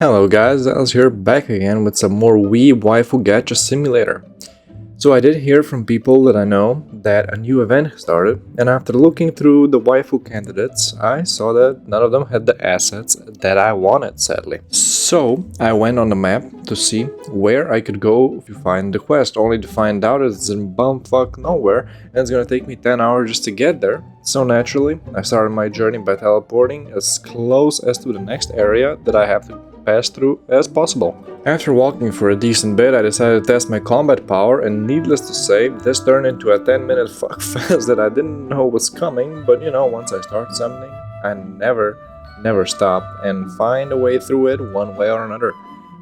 Hello guys, Alice here back again with some more Wii Waifu Gacha Simulator. So I did hear from people that I know that a new event started, and after looking through the waifu candidates, I saw that none of them had the assets that I wanted, sadly. So I went on the map to see where I could go to find the quest, only to find out it's in bumfuck nowhere, and it's gonna take me 10 hours just to get there. So naturally, I started my journey by teleporting as close as to the next area that I have to pass through as possible. After walking for a decent bit, I decided to test my combat power, and needless to say, this turned into a 10-minute fuck fest that I didn't know was coming, but once I start summoning, I never stop and find a way through it one way or another.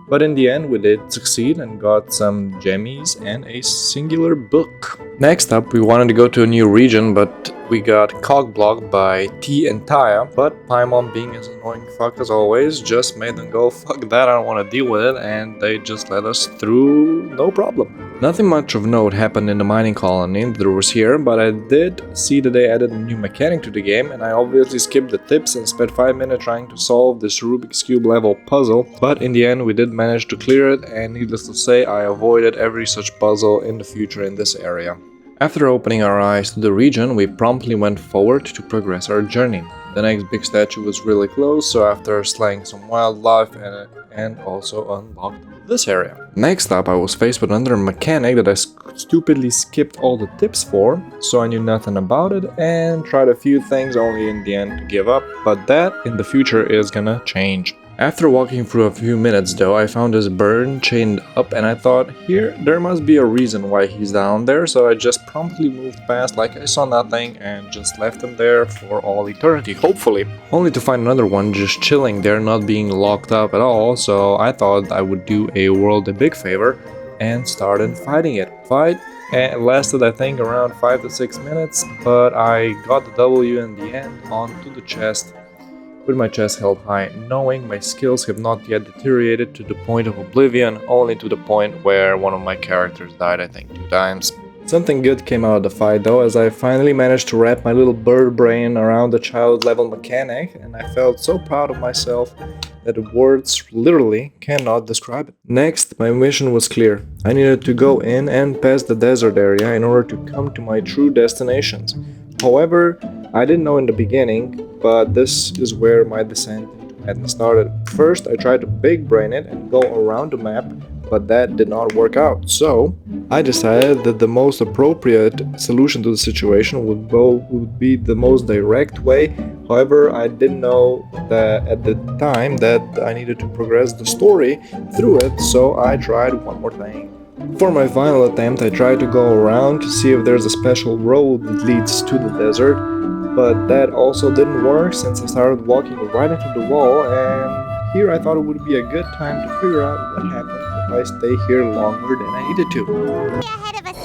But in the end, we did succeed and got some gemmies and a singular book. Next up, we wanted to go to a new region, but we got cock-blocked by T and Taya, but Paimon, being as annoying fuck as always, just made them go, fuck that, I don't want to deal with it, and they just let us through no problem. Nothing much of note happened in the mining colony that was here, but I did see that they added a new mechanic to the game, and I obviously skipped the tips and spent 5 minutes trying to solve this Rubik's Cube level puzzle, but in the end we did manage to clear it, and needless to say, I avoided every such puzzle in the future in this area. After opening our eyes to the region, we promptly went forward to progress our journey. The next big statue was really close, so after slaying some wildlife and also unlocked this area. Next up, I was faced with another mechanic that I stupidly skipped all the tips for, so I knew nothing about it and tried a few things only in the end to give up, but that in the future is gonna change. After walking through a few minutes though, I found this bird chained up and I thought, there must be a reason why he's down there, so I just promptly moved past like I saw nothing and just left him there for all eternity, hopefully. Only to find another one just chilling there, not being locked up at all, so I thought I would do a world a big favor and started fighting it. Fight and lasted I think around 5 to 6 minutes, but I got the W in the end onto the chest, with my chest held high, knowing my skills have not yet deteriorated to the point of oblivion, only to the point where one of my characters died I think 2 times. Something good came out of the fight though, as I finally managed to wrap my little bird brain around the child level mechanic, and I felt so proud of myself that words literally cannot describe it. Next, my mission was clear. I needed to go in and past the desert area in order to come to my true destinations. However, I didn't know in the beginning, but this is where my descent into madness started. First, I tried to big brain it and go around the map, but that did not work out. So, I decided that the most appropriate solution to the situation would be the most direct way. However, I didn't know that at the time that I needed to progress the story through it, so I tried one more thing. For my final attempt, I tried to go around to see if there's a special road that leads to the desert, but that also didn't work since I started walking right into the wall, and here I thought it would be a good time to figure out what happens if I stay here longer than I needed to. Ahead of us